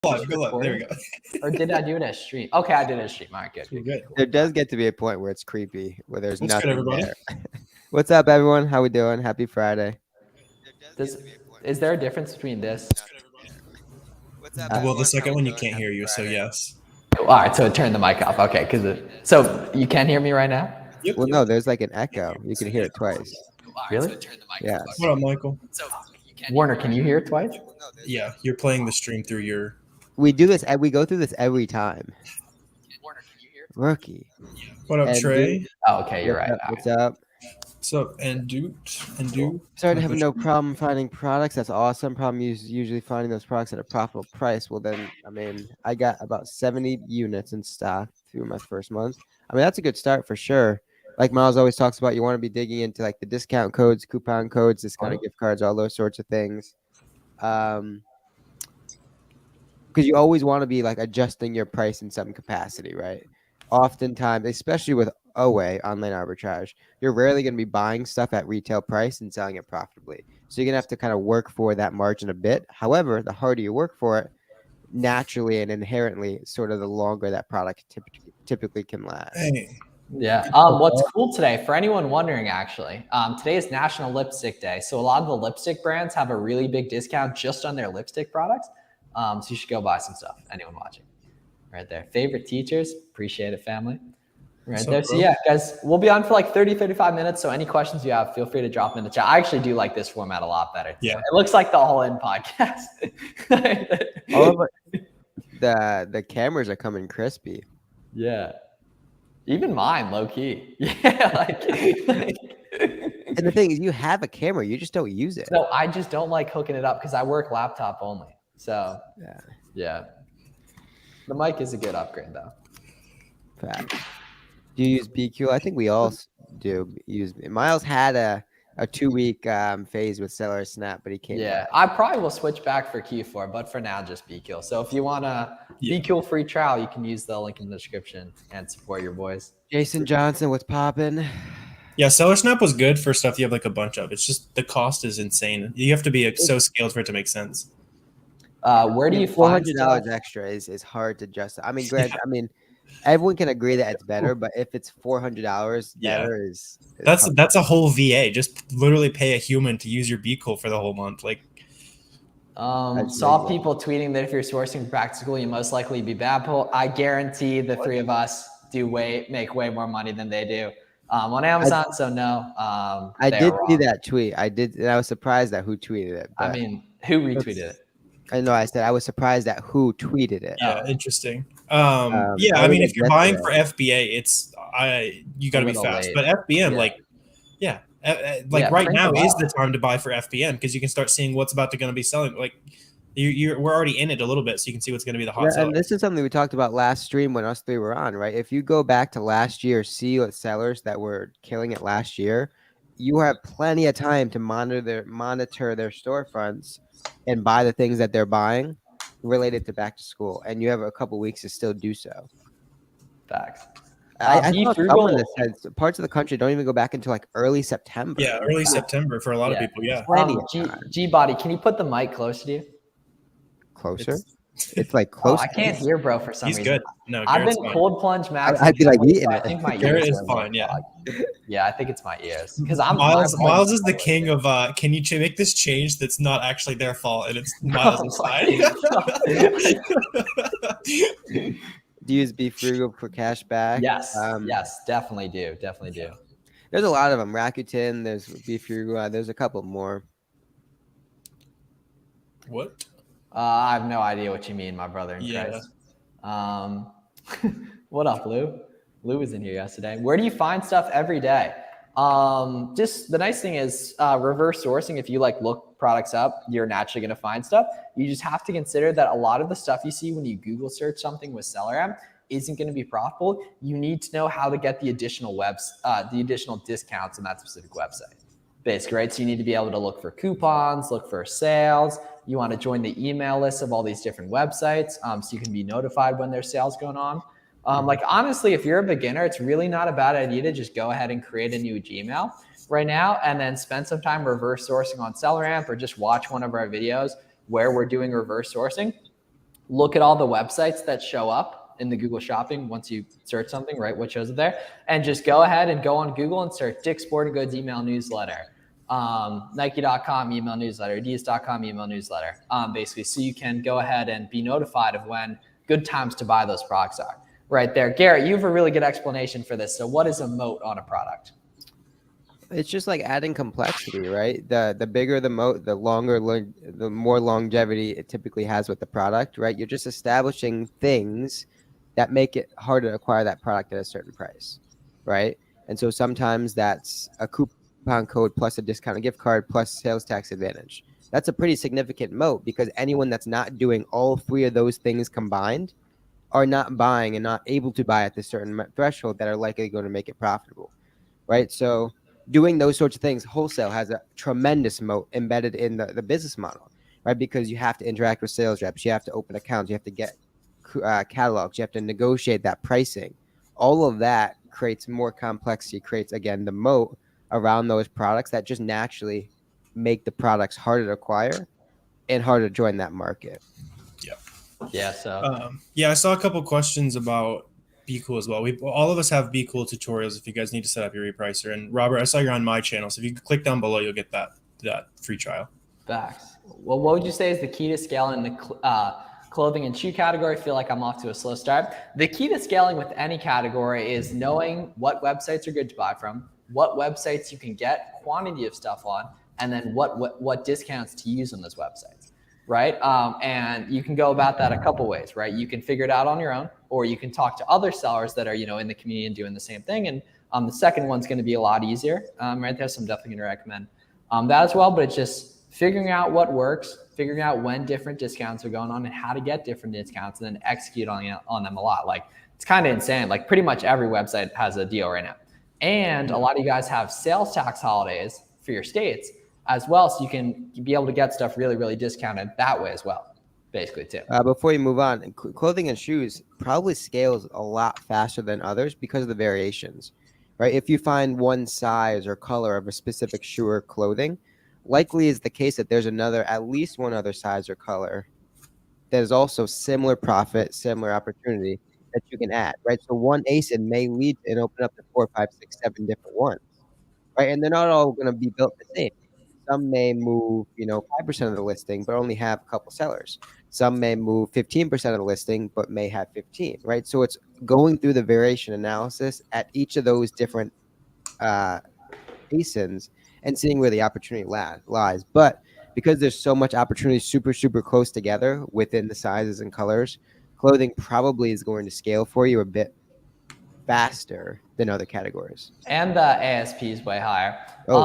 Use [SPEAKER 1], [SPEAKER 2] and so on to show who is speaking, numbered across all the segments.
[SPEAKER 1] Go live. There we go.
[SPEAKER 2] Or did I do it as stream? Okay, I did it as stream. All right, good.
[SPEAKER 1] Good.
[SPEAKER 3] There does get to be a point where it's creepy, where there's
[SPEAKER 1] What's good,
[SPEAKER 3] nothing
[SPEAKER 1] everybody?
[SPEAKER 3] there. What's up, everyone? How we doing? Happy Friday.
[SPEAKER 2] Is there a difference between this?
[SPEAKER 1] Well, the second one you can't hear you, so yes.
[SPEAKER 2] All right, so turn the mic off. Okay, so you can hear me right now?
[SPEAKER 1] Yep.
[SPEAKER 3] Well, no, there's like an echo. You can hear it twice.
[SPEAKER 2] Really?
[SPEAKER 3] Yeah.
[SPEAKER 1] What up, Michael?
[SPEAKER 2] Warner, can you hear it twice?
[SPEAKER 1] Yeah, you're playing the stream through your.
[SPEAKER 3] We do this. We go through this every time.
[SPEAKER 2] Warner, can you hear it?
[SPEAKER 3] Rookie.
[SPEAKER 1] What up,
[SPEAKER 3] And
[SPEAKER 1] Trey?
[SPEAKER 2] Oh, okay, you're right.
[SPEAKER 3] What's up?
[SPEAKER 1] What's up, and dude?
[SPEAKER 3] Starting to have no problem finding products. That's awesome. Problem is usually finding those products at a profitable price. Well, then, I mean, I got about 70 units in stock through my first month. I mean, that's a good start for sure. Like Miles always talks about, you want to be digging into like the discount codes, coupon codes, discounted gift cards, all those sorts of things. Because you always want to be like adjusting your price in some capacity, right? Oftentimes, especially with OA, online arbitrage, you're rarely going to be buying stuff at retail price and selling it profitably. So you're going to have to kind of work for that margin a bit. However, the harder you work for it, naturally and inherently, sort of the longer that product typically can last.
[SPEAKER 1] Hey.
[SPEAKER 2] Yeah. What's cool today, for anyone wondering, actually, today is National Lipstick Day. So a lot of the lipstick brands have a really big discount just on their lipstick products. So you should go buy some stuff. Anyone watching, right there. Favorite teachers, appreciate it, family. Right there. So yeah, guys, we'll be on for like 30, 35 minutes. So any questions you have, feel free to drop them in the chat. I actually do like this format a lot better.
[SPEAKER 1] Yeah.
[SPEAKER 2] It looks like the All-In podcast.
[SPEAKER 3] All of the cameras are coming crispy.
[SPEAKER 2] Yeah. Even mine, low key. Yeah.
[SPEAKER 3] And the thing is, you have a camera, you just don't use it.
[SPEAKER 2] No, I just don't like hooking it up because I work laptop only. So yeah. The mic is a good upgrade though.
[SPEAKER 3] Fact. Do you use BQ? I think we all do use. Miles had a 2-week phase with Seller Snap, but he came.
[SPEAKER 2] Yeah, I probably will switch back for Q4, but for now, just BQ. So if you want a BQ free trial, you can use the link in the description and support your boys.
[SPEAKER 3] Jason Johnson, what's popping?
[SPEAKER 1] Yeah, Seller Snap was good for stuff you have like a bunch of. It's just the cost is insane. You have to be so scaled for it to make sense.
[SPEAKER 2] Where do you find
[SPEAKER 3] $400 extra is hard to justify. I mean, Greg, I mean, everyone can agree that it's better, but if it's $400 better is
[SPEAKER 1] that's a whole VA. Just literally pay a human to use your B Cool for the whole month. Like,
[SPEAKER 2] saw people tweeting that if you're sourcing for back to school, you most likely be Badpool. I guarantee the three of us make way more money than they do on Amazon. So no,
[SPEAKER 3] I did see that tweet. I did, and I was surprised at who tweeted it.
[SPEAKER 2] I mean, who retweeted it?
[SPEAKER 3] I know. I said I was surprised at who tweeted it.
[SPEAKER 1] Yeah, interesting. I mean, if you're buying for FBA, you got to be fast. But FBM, right now is the time to buy for FBM because you can start seeing what's about to going to be selling. Like, we're already in it a little bit, so you can see what's going to be the hot seller.
[SPEAKER 3] And this is something we talked about last stream when us three were on, right? If you go back to last year, see what sellers that were killing it last year, you have plenty of time to monitor their storefronts and buy the things that they're buying related to back to school, and you have a couple weeks to still do so.
[SPEAKER 2] Facts.
[SPEAKER 3] I thought someone that said parts of the country don't even go back until like early September.
[SPEAKER 1] Yeah, early September for a lot of people. Yeah.
[SPEAKER 2] G-Body, can you put the mic closer to you?
[SPEAKER 3] Closer? It's like close.
[SPEAKER 2] I can't hear, bro, for some reason.
[SPEAKER 1] He's good. No,
[SPEAKER 2] I've been cold plunge max.
[SPEAKER 3] I'd be like eating it.
[SPEAKER 2] I think my
[SPEAKER 1] Garrett
[SPEAKER 2] ears
[SPEAKER 1] is fine. Yeah.
[SPEAKER 2] Yeah, I think it's my ears because
[SPEAKER 1] Miles is the king of. Can you make this change that's not actually their fault and it's Miles' side?
[SPEAKER 3] Do you use Be Frugal for cash back?
[SPEAKER 2] Yes. Yes, definitely do.
[SPEAKER 3] There's a lot of them. Rakuten. There's Be Frugal. There's a couple more.
[SPEAKER 1] What?
[SPEAKER 2] I have no idea what you mean, my brother in Christ. What up, Lou? Lou was in here yesterday. Where do you find stuff every day? Just the nice thing is reverse sourcing. If you look products up, you're naturally going to find stuff. You just have to consider that a lot of the stuff you see when you Google search something with SellerAmp isn't going to be profitable. You need to know how to get the additional discounts on that specific website. Basically, right? So you need to be able to look for coupons, look for sales. You want to join the email list of all these different websites so you can be notified when there's sales going on. Honestly, if you're a beginner, it's really not a bad idea to just go ahead and create a new Gmail right now and then spend some time reverse sourcing on SellerAmp or just watch one of our videos where we're doing reverse sourcing. look at all the websites that show up in the Google Shopping once you search something, right? What shows up there, and just go ahead and go on Google and search Dick's Sporting Goods email newsletter, Nike.com email newsletter, Adidas.com email newsletter, basically, so you can go ahead and be notified of when good times to buy those products are. Right there, Garrett, you have a really good explanation for this. So, what is a moat on a product?
[SPEAKER 3] It's just like adding complexity, right? The bigger the moat, the more longevity it typically has with the product, right? You're just establishing things that make it harder to acquire that product at a certain price, right? And so sometimes that's a coupon code plus a discounted gift card plus sales tax advantage. That's a pretty significant moat because anyone that's not doing all three of those things combined are not buying and not able to buy at this certain threshold that are likely going to make it profitable, right? So doing those sorts of things, wholesale has a tremendous moat embedded in the business model, right? Because you have to interact with sales reps, you have to open accounts, you have to get catalogs, you have to negotiate that pricing. All of that creates more complexity, creates, again, the moat around those products that just naturally make the products harder to acquire and harder to join that market.
[SPEAKER 2] Yeah. So
[SPEAKER 1] I saw a couple questions about Be Cool as well. All of us have Be Cool tutorials if you guys need to set up your repricer. And Robert, I saw you're on my channel, so if you click down below, you'll get that free trial.
[SPEAKER 2] facts. Well, what would you say is the key to scaling the clothing and shoe category? I feel like I'm off to a slow start. The key to scaling with any category is knowing what websites are good to buy from, what websites you can get quantity of stuff on, and then what discounts to use on those websites. Right. And you can go about that a couple ways, right? You can figure it out on your own, or you can talk to other sellers that are, in the community and doing the same thing. And the second one's going to be a lot easier, right there. So I'm definitely going to recommend that as well. But it's just figuring out what works, figuring out when different discounts are going on and how to get different discounts, and then execute on them a lot. Like, it's kind of insane. Like, pretty much every website has a deal right now. And a lot of you guys have sales tax holidays for your states as well, so you can be able to get stuff really, really discounted that way as well, basically too.
[SPEAKER 3] Before you move on, clothing and shoes probably scales a lot faster than others because of the variations, right? If you find one size or color of a specific shoe or clothing, likely is the case that there's at least one other size or color that is also similar profit, similar opportunity that you can add, right? So one ASIN may lead and open up to 4, 5, 6, 7 different ones, right? And they're not all going to be built the same. Some may move, 5% of the listing, but only have a couple sellers. Some may move 15% of the listing, but may have 15, right? So it's going through the variation analysis at each of those different ASINs and seeing where the opportunity lies. But because there's so much opportunity super, super close together within the sizes and colors, clothing probably is going to scale for you a bit faster than other categories.
[SPEAKER 2] And the ASP is way higher.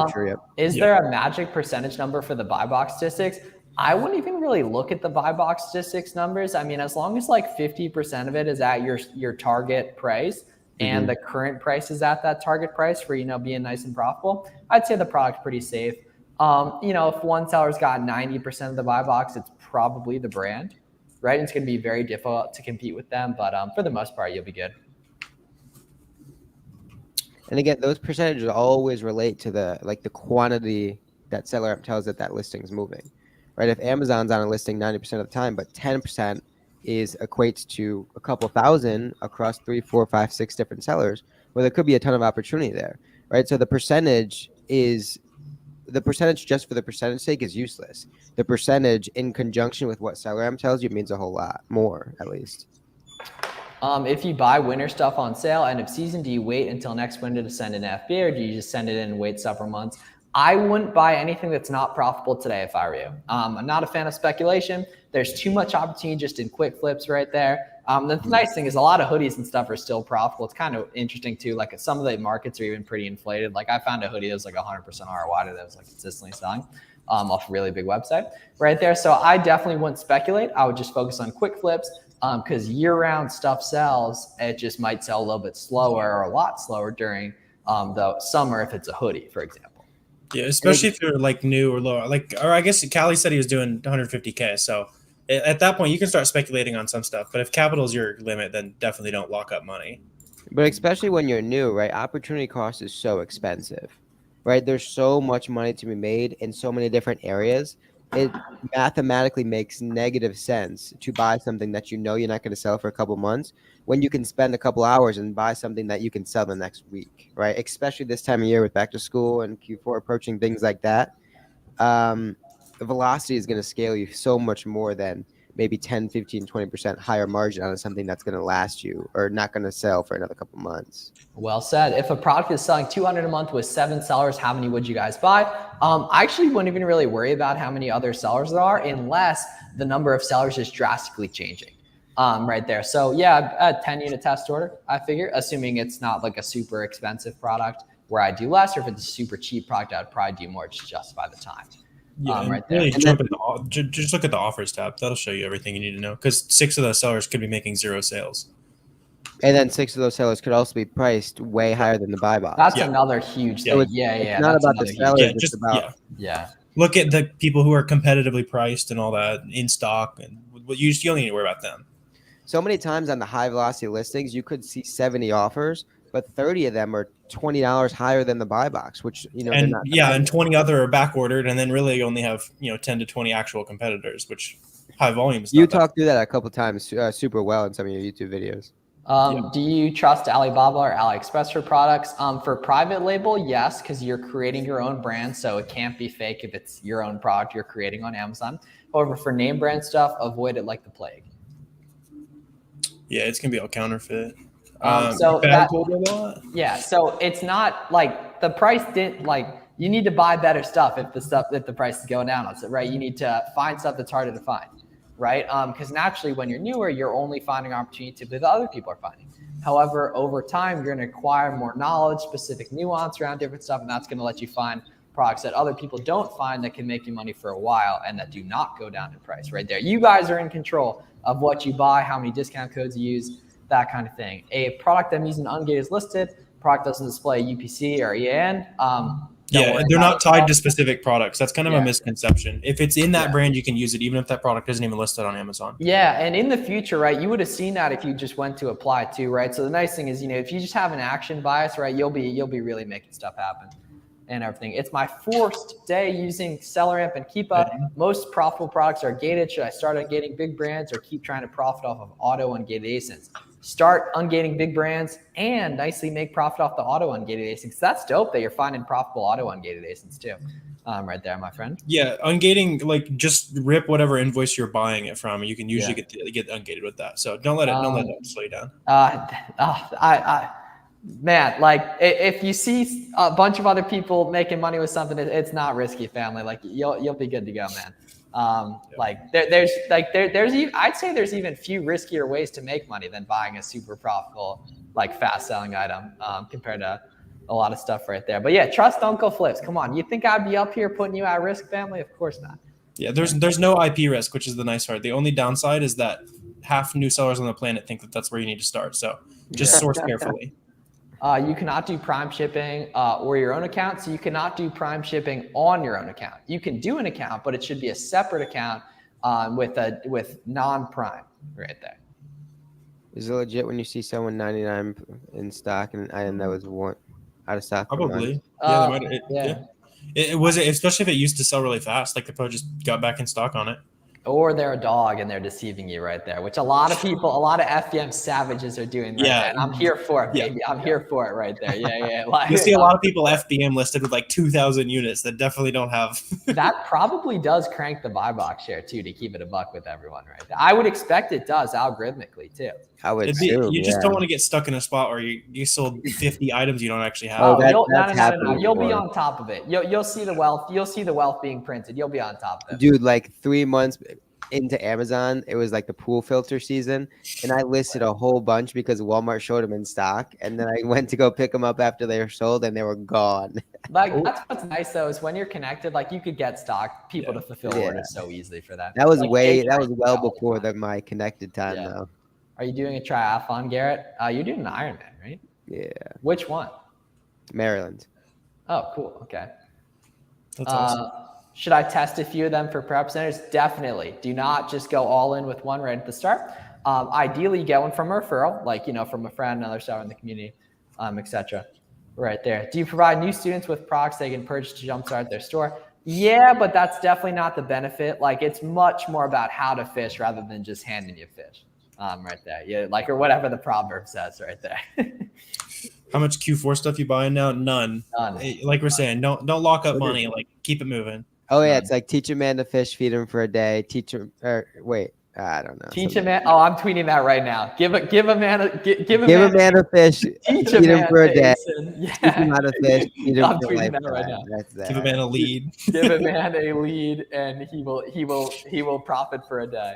[SPEAKER 3] True. Yep.
[SPEAKER 2] Is there a magic percentage number for the buy box statistics? I wouldn't even really look at the buy box statistics numbers. I mean, as long as like 50% of it is at your target price and the current price is at that target price for, being nice and profitable, I'd say the product's pretty safe. If one seller's got 90% of the buy box, it's probably the brand, right? It's going to be very difficult to compete with them, but for the most part, you'll be good.
[SPEAKER 3] And again, those percentages always relate to the quantity that seller app tells that listing is moving, right? If Amazon's on a listing 90% of the time, but 10% equates to a couple thousand across 3, 4, 5, 6 different sellers, well, there could be a ton of opportunity there, right? So the percentage just for the percentage sake is useless. The percentage in conjunction with what seller app tells you means a whole lot more, at least.
[SPEAKER 2] If you buy winter stuff on sale, end of season, do you wait until next winter to send in FBA, or do you just send it in and wait several months? I wouldn't buy anything that's not profitable today if I were you. I'm not a fan of speculation. There's too much opportunity just in quick flips right there. The nice thing is a lot of hoodies and stuff are still profitable. It's kind of interesting too. Like, some of the markets are even pretty inflated. Like, I found a hoodie that was like 100% ROI that was like consistently selling off a really big website right there. So I definitely wouldn't speculate. I would just focus on quick flips. Because year-round stuff sells, it just might sell a little bit slower or a lot slower during the summer if it's a hoodie, for example.
[SPEAKER 1] Yeah, especially if you're like new or low. Or I guess Callie said he was doing 150K. So at that point, you can start speculating on some stuff. But if capital is your limit, then definitely don't lock up money.
[SPEAKER 3] But especially when you're new, right? Opportunity cost is so expensive, right? There's so much money to be made in so many different areas it mathematically makes negative sense to buy something that you know you're not going to sell for a couple months when you can spend a couple hours and buy something that you can sell the next week, right? Especially this time of year with back to school and Q4 approaching, things like that. The velocity is going to scale you so much more than maybe 10, 15, 20% higher margin on something that's going to last you or not going to sell for another couple months.
[SPEAKER 2] Well said. If a product is selling 200 a month with 7 sellers, how many would you guys buy? I actually wouldn't even really worry about how many other sellers there are unless the number of sellers is drastically changing. Right there. So yeah, a 10 unit test order, I figure, assuming it's not like a super expensive product where I do less, or if it's a super cheap product, I'd probably do more to justify the time.
[SPEAKER 1] Yeah,
[SPEAKER 2] Right there.
[SPEAKER 1] really jump in just look at the offers tab. That'll show you everything you need to know. Because 6 of those sellers could be making 0 sales.
[SPEAKER 3] And then 6 of those sellers could also be priced way higher than the buy box.
[SPEAKER 2] That's
[SPEAKER 1] Yeah.
[SPEAKER 2] another huge
[SPEAKER 1] Yeah.
[SPEAKER 2] thing.
[SPEAKER 3] It's
[SPEAKER 2] Yeah.
[SPEAKER 3] not
[SPEAKER 2] That's
[SPEAKER 3] about the
[SPEAKER 2] another huge-
[SPEAKER 3] sellers,
[SPEAKER 1] Yeah,
[SPEAKER 3] it's
[SPEAKER 1] just
[SPEAKER 3] about
[SPEAKER 2] Yeah.
[SPEAKER 1] look at the people who are competitively priced and all that in stock, and you only need to worry about them.
[SPEAKER 3] so many times on the high velocity listings, you could see 70 offers, but 30 of them are $20 higher than the buy box, which they're
[SPEAKER 1] And
[SPEAKER 3] not.
[SPEAKER 1] and 20 other are back ordered, and then really you only have 10 to 20 actual competitors, which high volume is.
[SPEAKER 3] You talked through that a couple times super well in some of your YouTube videos.
[SPEAKER 2] Do you trust Alibaba or AliExpress for products? For private label, yes, because you're creating your own brand, so it can't be fake if it's your own product you're creating on Amazon. However, for name brand stuff, avoid it like the plague.
[SPEAKER 1] Yeah, it's gonna be all counterfeit.
[SPEAKER 2] So
[SPEAKER 1] bad gold a lot.
[SPEAKER 2] Yeah, so it's not like the price didn't like you need to buy better stuff if the price is going down on it, right? You need to find stuff that's harder to find, right? Because naturally when you're newer, you're only finding opportunity that other people are finding. However, over time, you're going to acquire more knowledge, specific nuance around different stuff, and that's going to let you find products that other people don't find that can make you money for a while and that do not go down in price right there. You guys are in control of what you buy, how many discount codes you use, that kind of thing. A product I'm using ungated is listed, product doesn't display UPC or EAN.
[SPEAKER 1] Yeah, they're not tied to specific products. That's kind of a misconception. If it's in that brand, you can use it even if that product isn't even listed on Amazon.
[SPEAKER 2] Yeah, and in the future, right, you would have seen that if you just went to apply too, right? So the nice thing is, if you just have an action bias, right, you'll be really making stuff happen and everything. It's my 4th day using SellerAmp and Keepa. Most profitable products are gated. Should I start ungating big brands or keep trying to profit off of auto ungated ASINs? Start ungating big brands and nicely make profit off the auto ungated ASINs. That's dope that you're finding profitable auto ungated ASINs too. Right there, my friend.
[SPEAKER 1] Yeah, ungating, like just rip whatever invoice you're buying it from. You can usually get ungated with that. So don't let it slow you down.
[SPEAKER 2] Man, like if you see a bunch of other people making money with something, it's not risky, family. Like you'll be good to go, man. Like there's even, I'd say there's even few riskier ways to make money than buying a super profitable, like fast selling item compared to a lot of stuff right there. But yeah, trust Uncle Flips. Come on, you think I'd be up here putting you at risk, family? Of course not.
[SPEAKER 1] Yeah, there's no IP risk, which is the nice part. The only downside is that half new sellers on the planet think that that's where you need to start. So just source carefully.
[SPEAKER 2] You cannot do Prime shipping or your own account. So you cannot do Prime shipping on your own account. You can do an account, but it should be a separate account with non-Prime right there.
[SPEAKER 3] Is it legit when you see someone 99 in stock and an item that was out of stock?
[SPEAKER 1] Probably.
[SPEAKER 2] Yeah.
[SPEAKER 1] It was, especially if it used to sell really fast. Like they probably just got back in stock on it.
[SPEAKER 2] Or they're a dog and they're deceiving you right there, which a lot of FBM savages are doing right there. And I'm here for it, baby. I'm here for it right there. Yeah. Like,
[SPEAKER 1] you see a lot of people FBM listed with like 2,000 units that definitely don't have.
[SPEAKER 2] That probably does crank the buy box share too, to keep it a buck with everyone right there. I would expect it does algorithmically too.
[SPEAKER 3] I would
[SPEAKER 1] you just don't want to get stuck in a spot where you sold 50 items you don't actually have.
[SPEAKER 2] No. You'll be on top of it. You'll see the wealth. You'll see the wealth being printed. You'll be on top of it.
[SPEAKER 3] Dude, like 3 months into Amazon, it was like the pool filter season, and I listed a whole bunch because Walmart showed them in stock, and then I went to go pick them up after they were sold, and they were gone.
[SPEAKER 2] Like that's what's nice though, is when you're connected, like you could get stock people to fulfill orders so easily for that.
[SPEAKER 3] That was
[SPEAKER 2] like,
[SPEAKER 3] well before my connected time though.
[SPEAKER 2] Are you doing a triathlon, Garrett? You're doing an Ironman, right?
[SPEAKER 3] Yeah.
[SPEAKER 2] Which one?
[SPEAKER 3] Maryland.
[SPEAKER 2] Oh, cool. Okay.
[SPEAKER 1] That's awesome.
[SPEAKER 2] Should I test a few of them for prep centers? Definitely. Do not just go all in with one right at the start. Ideally, get one from a referral, like, from a friend, another seller in the community, etc. Right there. Do you provide new students with products they can purchase to jumpstart their store? Yeah, but that's definitely not the benefit. Like it's much more about how to fish rather than just handing you fish. Right there. Yeah, like or whatever the proverb says right there.
[SPEAKER 1] How much Q4 stuff you buying now? None.
[SPEAKER 2] None.
[SPEAKER 1] Like we're saying, don't lock up
[SPEAKER 3] What is
[SPEAKER 1] money.
[SPEAKER 3] it?
[SPEAKER 1] Like keep it moving.
[SPEAKER 3] Oh yeah,
[SPEAKER 2] None.
[SPEAKER 3] it's like teach a man to fish, feed him for a day. Teach him. Or wait, I don't know.
[SPEAKER 2] Teach a
[SPEAKER 3] something.
[SPEAKER 2] man. Oh, I'm tweeting that right now. Give a man
[SPEAKER 3] Give a man a fish,
[SPEAKER 2] teach a
[SPEAKER 3] feed him
[SPEAKER 2] man
[SPEAKER 3] for a day.
[SPEAKER 2] Jason.
[SPEAKER 3] Teach
[SPEAKER 2] Yeah.
[SPEAKER 3] him how to fish, feed him
[SPEAKER 2] I'm
[SPEAKER 3] for a
[SPEAKER 2] tweeting that right
[SPEAKER 3] lifetime.
[SPEAKER 2] now.
[SPEAKER 3] That's that.
[SPEAKER 1] Give a man a lead.
[SPEAKER 2] Give a man a lead, and he will profit for a day.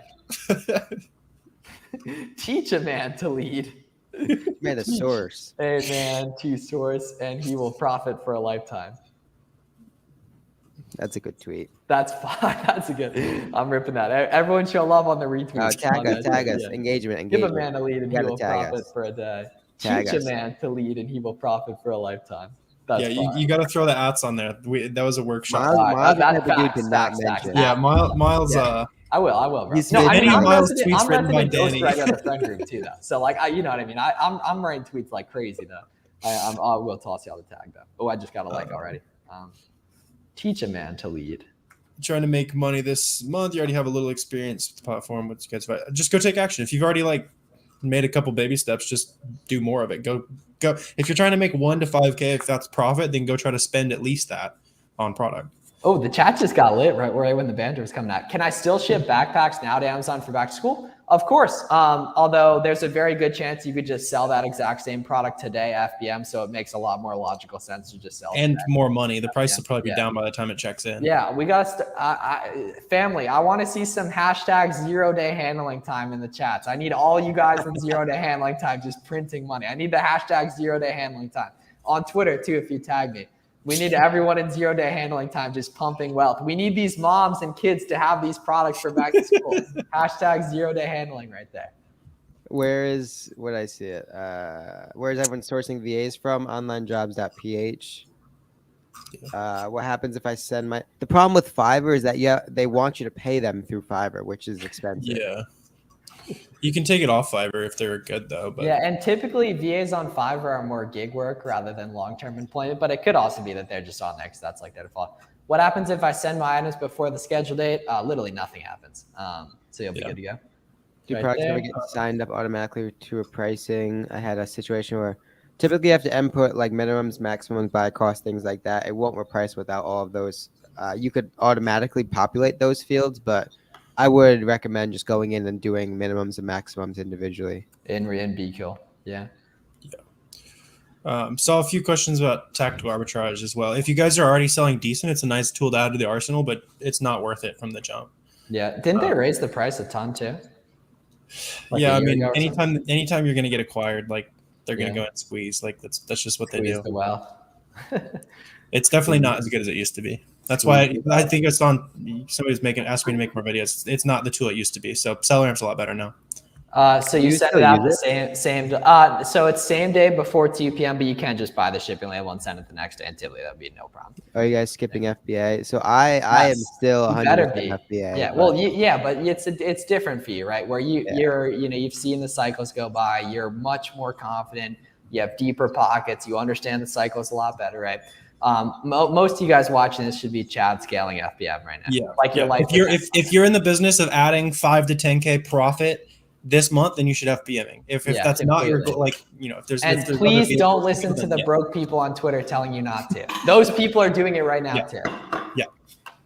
[SPEAKER 2] Teach a man to lead.
[SPEAKER 3] Man, a source.
[SPEAKER 2] A man to source, and he will profit for a lifetime.
[SPEAKER 3] That's a good tweet.
[SPEAKER 2] That's fine. That's a good. I'm ripping that. Everyone show love on the retweets.
[SPEAKER 3] Tag us.
[SPEAKER 2] Yeah.
[SPEAKER 3] Engagement.
[SPEAKER 2] Give a man a lead, and he
[SPEAKER 3] gotta
[SPEAKER 2] will
[SPEAKER 3] tag
[SPEAKER 2] profit
[SPEAKER 3] us.
[SPEAKER 2] for a day.
[SPEAKER 3] Tag
[SPEAKER 2] Teach
[SPEAKER 3] us.
[SPEAKER 2] a man to lead, and he will profit for a lifetime. That's
[SPEAKER 1] Yeah,
[SPEAKER 2] fine.
[SPEAKER 1] you got to throw the ats on there. That was a workshop.
[SPEAKER 3] Miles,
[SPEAKER 2] Alright,
[SPEAKER 3] Miles
[SPEAKER 2] that-
[SPEAKER 3] the type of dude
[SPEAKER 2] facts,
[SPEAKER 3] to not
[SPEAKER 2] facts,
[SPEAKER 3] mention.
[SPEAKER 1] Yeah, Miles.
[SPEAKER 3] Yeah.
[SPEAKER 2] I will, bro.
[SPEAKER 3] He's
[SPEAKER 2] No, I mean,
[SPEAKER 1] Danny
[SPEAKER 2] I'm
[SPEAKER 1] Miles
[SPEAKER 2] resident,
[SPEAKER 1] tweets
[SPEAKER 2] I'm
[SPEAKER 1] written by
[SPEAKER 2] resident
[SPEAKER 1] Danny.
[SPEAKER 2] ghostwriter of the friend group too, though. So like, you know what I mean. I'm writing tweets like crazy though. I will toss y'all the tag though. Oh, I just got a like already. Teach a man to lead.
[SPEAKER 1] Trying to make money this month. You already have a little experience with the platform. What's you guys about? Just go take action. If you've already like made a couple baby steps, just do more of it. Go. If you're trying to make 1 to 5K, if that's profit, then go try to spend at least that on product.
[SPEAKER 2] Oh, the chat just got lit right when the banter was coming out. Can I still ship backpacks now to Amazon for back to school? Of course. Although there's a very good chance you could just sell that exact same product today, FBM. So it makes a lot more logical sense to just sell.
[SPEAKER 1] And
[SPEAKER 2] today.
[SPEAKER 1] more money. The price will probably be
[SPEAKER 2] Yeah.
[SPEAKER 1] down by the time it checks in.
[SPEAKER 2] Yeah, we got family. I want to see some hashtag 0-day handling time in the chats. I need all you guys in 0-day handling time just printing money. I need the hashtag 0-day handling time on Twitter too. If you tag me, we need everyone in 0-day handling time just pumping wealth. We need these moms and kids to have these products for back to school. Hashtag 0-day handling right there.
[SPEAKER 3] Where is what I see it? Where is everyone sourcing VAs from? Onlinejobs.ph. What happens if I send my? The problem with Fiverr is that they want you to pay them through Fiverr, which is expensive.
[SPEAKER 1] Yeah. You can take it off Fiverr if they're good though. But
[SPEAKER 2] Yeah, and typically VAs on Fiverr are more gig work rather than long-term employment, but it could also be that they're just on there because that's like their default. What happens if I send my items before the schedule date? Literally nothing happens. So you'll be good to go.
[SPEAKER 3] Do
[SPEAKER 2] Right
[SPEAKER 3] products ever
[SPEAKER 2] there.
[SPEAKER 3] get signed up automatically to a pricing? I had a situation where typically you have to input like minimums, maximums, buy cost, things like that. It won't reprice without all of those. You could automatically populate those fields, but I would recommend just going in and doing minimums and maximums individually.
[SPEAKER 2] In BQL. Yeah.
[SPEAKER 1] Saw a few questions about tactical arbitrage as well. If you guys are already selling decent, it's a nice tool to add to the arsenal, but it's not worth it from the jump.
[SPEAKER 2] Yeah. Didn't they raise the price a ton too? Like
[SPEAKER 1] Yeah,
[SPEAKER 2] a
[SPEAKER 1] I
[SPEAKER 2] year
[SPEAKER 1] mean,
[SPEAKER 2] ago or something?
[SPEAKER 1] anytime you're gonna get acquired, like they're gonna
[SPEAKER 2] Yeah.
[SPEAKER 1] go and squeeze. Like that's just what they
[SPEAKER 2] Squeeze
[SPEAKER 1] do.
[SPEAKER 2] the well.
[SPEAKER 1] It's definitely not as good as it used to be. That's why I think it's on. Somebody's asking me to make more videos. It's not the tool it used to be. So SellerAmp's a lot better now.
[SPEAKER 2] So you
[SPEAKER 3] You
[SPEAKER 2] send
[SPEAKER 3] still
[SPEAKER 2] it out
[SPEAKER 3] use
[SPEAKER 2] the same. So it's same day before 2 p.m. But you can just buy the shipping label and send it the next day. And typically that'd be no problem.
[SPEAKER 3] Are you guys skipping FBA? So I am
[SPEAKER 2] Yes.
[SPEAKER 3] still
[SPEAKER 2] You better
[SPEAKER 3] 100%
[SPEAKER 2] be.
[SPEAKER 3] FBA.
[SPEAKER 2] Yeah.
[SPEAKER 3] but-
[SPEAKER 2] Well, but it's different for you, right? Where you've seen the cycles go by. You're much more confident. You have deeper pockets. You understand the cycles a lot better, right? Most of you guys watching this should be Chad scaling FBM right now.
[SPEAKER 1] Yeah,
[SPEAKER 2] Like your life.
[SPEAKER 1] If you're in the business of adding 5 to 10K profit this month, then you should FBMing. If
[SPEAKER 2] Yeah,
[SPEAKER 1] that's not your
[SPEAKER 2] completely.
[SPEAKER 1] goal, like if there's
[SPEAKER 2] And
[SPEAKER 1] if there's
[SPEAKER 2] please
[SPEAKER 1] other
[SPEAKER 2] don't
[SPEAKER 1] videos,
[SPEAKER 2] listen to
[SPEAKER 1] then
[SPEAKER 2] the
[SPEAKER 1] yeah.
[SPEAKER 2] broke people on Twitter telling you not to. Those people are doing it right now
[SPEAKER 1] Yeah.
[SPEAKER 2] too.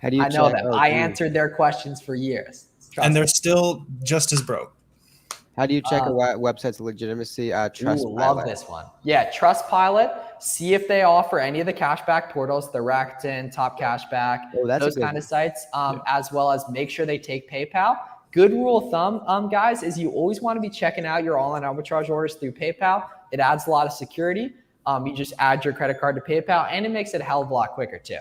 [SPEAKER 3] How do you
[SPEAKER 2] I know
[SPEAKER 3] check?
[SPEAKER 2] that.
[SPEAKER 3] Oh,
[SPEAKER 2] I
[SPEAKER 3] geez.
[SPEAKER 2] answered their questions for years. Trust
[SPEAKER 1] And
[SPEAKER 2] me.
[SPEAKER 1] they're still just as broke.
[SPEAKER 3] How do you check a website's legitimacy? Trust
[SPEAKER 2] Love this one. Yeah, Trustpilot. See if they offer any of the cashback portals, the Rakuten, Top Cashback,
[SPEAKER 3] Oh, that's a
[SPEAKER 2] those
[SPEAKER 3] good
[SPEAKER 2] kind of sites, as well as make sure they take PayPal. Good rule of thumb, guys, is you always want to be checking out your online arbitrage orders through PayPal. It adds a lot of security. You just add your credit card to PayPal, and it makes it a hell of a lot quicker too.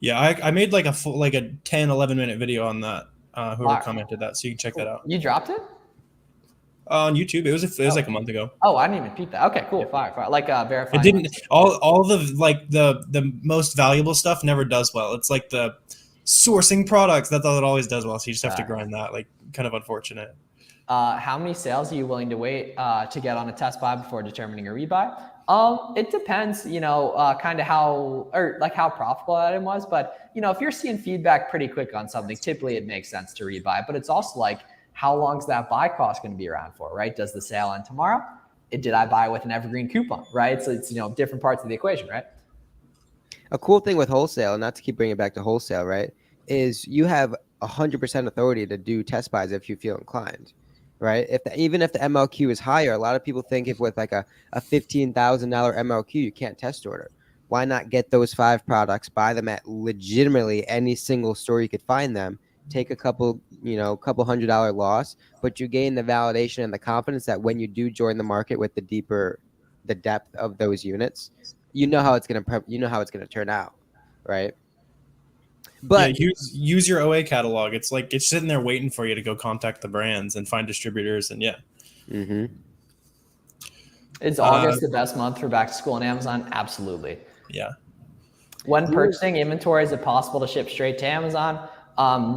[SPEAKER 1] Yeah, I made like a 10, 11 minute video on that. Whoever
[SPEAKER 2] Wow.
[SPEAKER 1] commented that, so you can check that out
[SPEAKER 2] You dropped it?
[SPEAKER 1] on YouTube. It was like a month ago.
[SPEAKER 2] Oh, I didn't even peep that. Okay, cool. Fire. Like verifying.
[SPEAKER 1] It didn't all the like the most valuable stuff never does well. It's like the sourcing products that's all it always does well. So you just have to grind that. Like kind of unfortunate.
[SPEAKER 2] How many sales are you willing to wait to get on a test buy before determining a rebuy? It depends, kind of how profitable that item was. But, if you're seeing feedback pretty quick on something, typically it makes sense to rebuy. But it's also like, how long is that buy cost going to be around for, right? Does the sale end tomorrow? Did I buy with an evergreen coupon, right? So it's, different parts of the equation, right?
[SPEAKER 3] A cool thing with wholesale, not to keep bringing it back to wholesale, right, is you have 100% authority to do test buys if you feel inclined, right? Even if the MLQ is higher, a lot of people think if with like a $15,000 MLQ, you can't test order. Why not get those 5 products, buy them at legitimately any single store you could find them, take a couple $100 loss, but you gain the validation and the confidence that when you do join the market with the depth of those units, you know how it's gonna turn out, right? But
[SPEAKER 1] use your OA catalog. It's like it's sitting there waiting for you to go contact the brands and find distributors, and
[SPEAKER 2] Is August the best month for back to school on Amazon? Absolutely.
[SPEAKER 1] Yeah.
[SPEAKER 2] When purchasing inventory, is it possible to ship straight to Amazon?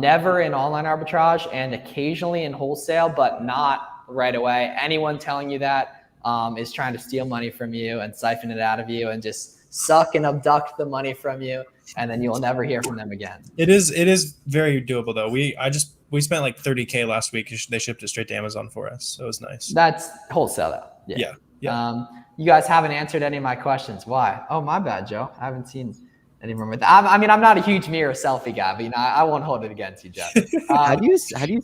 [SPEAKER 2] Never in online arbitrage, and occasionally in wholesale, but not right away. Anyone telling you that is trying to steal money from you and siphon it out of you and just suck and abduct the money from you, and then you'll never hear from them again.
[SPEAKER 1] It is very doable though. We spent like $30K last week. They shipped it straight to Amazon for us, so it was nice.
[SPEAKER 2] That's wholesale though.
[SPEAKER 1] Yeah.
[SPEAKER 2] You guys haven't answered any of my questions. Why? Oh, my bad, Joe. I haven't seen any more with that. I'm not a huge mirror selfie guy, but I won't hold it against you, Jeff.
[SPEAKER 3] how do you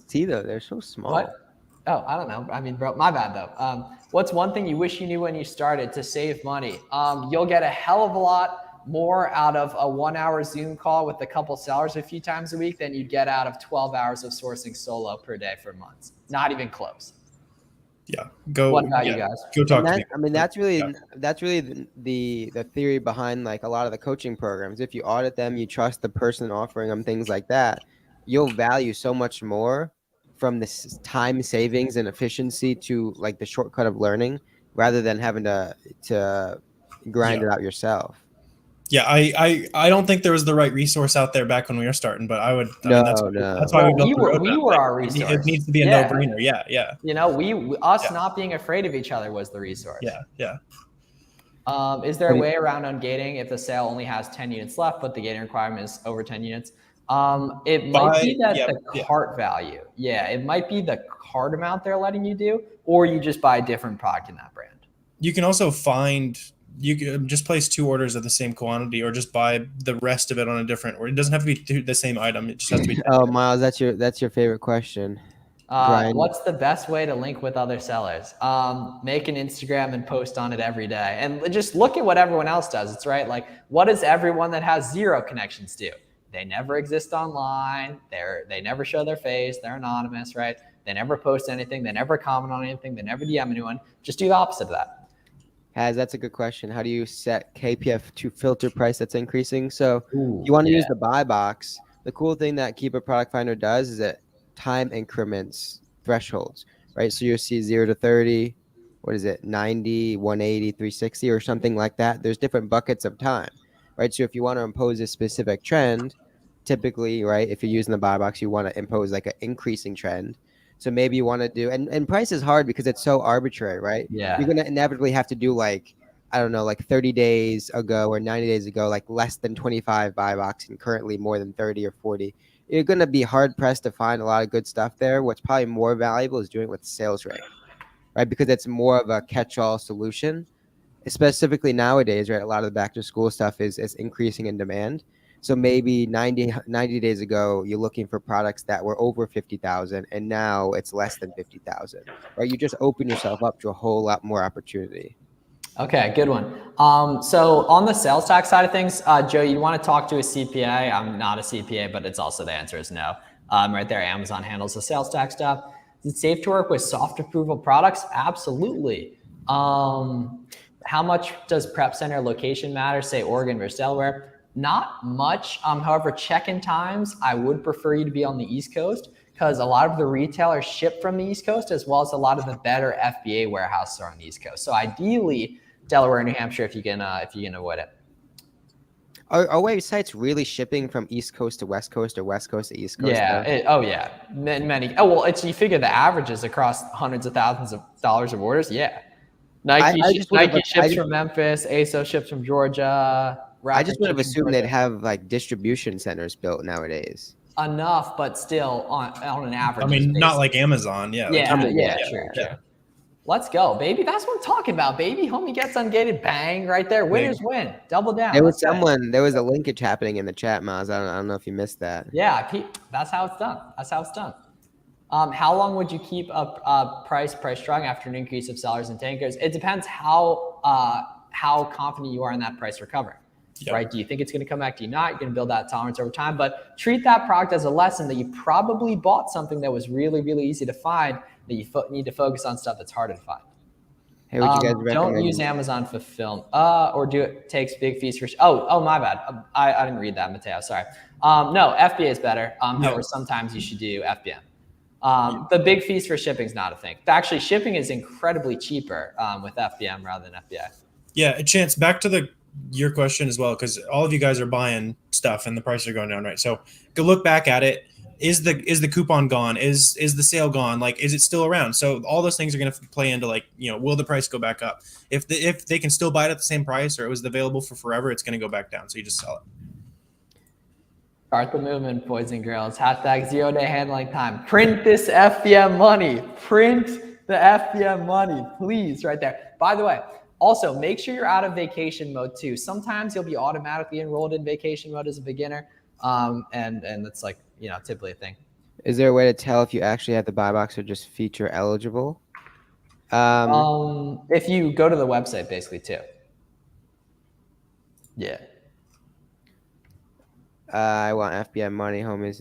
[SPEAKER 3] see though? They're so small.
[SPEAKER 2] What? Oh, I don't know. Bro, my bad though. What's one thing you wish you knew when you started to save money? You'll get a hell of a lot more out of a 1-hour Zoom call with a couple sellers a few times a week than you'd get out of 12 hours of sourcing solo per day for months. Not even close.
[SPEAKER 1] Yeah.
[SPEAKER 2] What about you guys?
[SPEAKER 1] Go talk to me.
[SPEAKER 3] That's really the theory behind like a lot of the coaching programs. If you audit them, you trust the person offering them, things like that, you'll value so much more from this time savings and efficiency to like the shortcut of learning rather than having to grind it out yourself.
[SPEAKER 1] Yeah, I don't think there was the right resource out there back when we were starting, but I would.
[SPEAKER 3] That's
[SPEAKER 1] why we
[SPEAKER 2] were our resource.
[SPEAKER 1] It needs to be a no-brainer. Yeah.
[SPEAKER 2] Not being afraid of each other was the resource.
[SPEAKER 1] Yeah.
[SPEAKER 2] Is there a way around ungating if the sale only has 10 units left, but the gating requirement is over 10 units? It might be the cart value. Yeah, it might be the cart amount they're letting you do, or you just buy a different product in that brand.
[SPEAKER 1] You can also you can just place 2 orders of the same quantity, or just buy the rest of it on a different. Or it doesn't have to be the same item. It just has to be.
[SPEAKER 3] Oh, Miles, that's your favorite question.
[SPEAKER 2] What's the best way to link with other sellers? Make an Instagram and post on it every day, and just look at what everyone else does. It's right. Like, what does everyone that has 0 connections do? They never exist online. They never show their face. They're anonymous, right? They never post anything. They never comment on anything. They never DM anyone. Just do the opposite of that.
[SPEAKER 3] That's a good question. How do you set KPF to filter price that's increasing? So you want to use the buy box. The cool thing that Keeper Product Finder does is it time increments thresholds, right? So you'll see 0 to 30, 90, 180, 360, or something like that. There's different buckets of time, right? So if you want to impose a specific trend, typically, right, if you're using the buy box, you want to impose like an increasing trend. So maybe you want to do, and price is hard because it's so arbitrary, right?
[SPEAKER 2] Yeah.
[SPEAKER 3] You're going to inevitably have to do like 30 days ago or 90 days ago, like less than 25 buy box and currently more than 30 or 40. You're going to be hard pressed to find a lot of good stuff there. What's probably more valuable is doing it with sales rank, right? Because it's more of a catch-all solution. Specifically nowadays, right? A lot of the back to school stuff is increasing in demand. So maybe 90 days ago, you're looking for products that were over 50,000, and now it's less than 50,000, right? You just open yourself up to a whole lot more opportunity.
[SPEAKER 2] Okay, good one. So on the sales tax side of things, Joe, you want to talk to a CPA. I'm not a CPA, but it's also the answer is no. Right there, Amazon handles the sales tax stuff. Is it safe to work with soft approval products? Absolutely. How much does prep center location matter? Say Oregon versus Delaware. Not much. However, check-in times, I would prefer you to be on the East Coast because a lot of the retailers ship from the East Coast, as well as a lot of the better FBA warehouses are on the East Coast. So ideally, Delaware and New Hampshire if you can avoid it.
[SPEAKER 3] Are websites really shipping from East Coast to West Coast or West Coast to East Coast?
[SPEAKER 2] Yeah. Oh, yeah. Many. Oh, well, it's you figure the averages across hundreds of thousands of dollars of orders. Yeah. Nike ships from Memphis. ASOS ships from Georgia.
[SPEAKER 3] I just would have assumed they'd have like distribution centers built nowadays.
[SPEAKER 2] Enough, but still on an average.
[SPEAKER 1] I mean, not like Amazon. Yeah.
[SPEAKER 2] True. Let's go, baby. That's what I'm talking about, baby. Homie gets ungated. Bang, right there. Winners win. Double down.
[SPEAKER 3] There was a linkage happening in the chat, Miles. I don't know if you missed that.
[SPEAKER 2] Yeah, that's how it's done. How long would you keep a price strong after an increase of sellers and tankers? It depends how confident you are in that price recovery. Yep. Right? Do you think it's going to come back? Do you not? You're going to build that tolerance over time, but treat that product as a lesson that you probably bought something that was really, really easy to find, that you need to focus on stuff that's harder to find.
[SPEAKER 3] Hey, what you guys recommend?
[SPEAKER 2] Don't use Amazon fulfillment, or do it takes big fees for. Oh, my bad. I didn't read that, Mateo. Sorry. No, FBA is better. However, sometimes you should do FBM. The big fees for shipping is not a thing. Actually, shipping is incredibly cheaper with FBM rather than FBA.
[SPEAKER 1] Yeah, Chance, back to your question as well, because all of you guys are buying stuff and the prices are going down, right? So go look back at it. Is the coupon gone? Is the sale gone? Like, is it still around? So all those things are going to play into, like, will the price go back up? If they can still buy it at the same price, or it was available for forever, it's going to go back down. So you just sell it.
[SPEAKER 2] Start the movement, boys and girls. Hashtag 0 day handling time. Print this FBM money. Print the FBM money, please, right there. By the way, also make sure you're out of vacation mode too. Sometimes you'll be automatically enrolled in vacation mode as a beginner, and that's like typically a thing.
[SPEAKER 3] Is there a way to tell if you actually have the buy box or just feature eligible?
[SPEAKER 2] If you go to the website, basically too. Yeah.
[SPEAKER 3] I want FBM money, homies.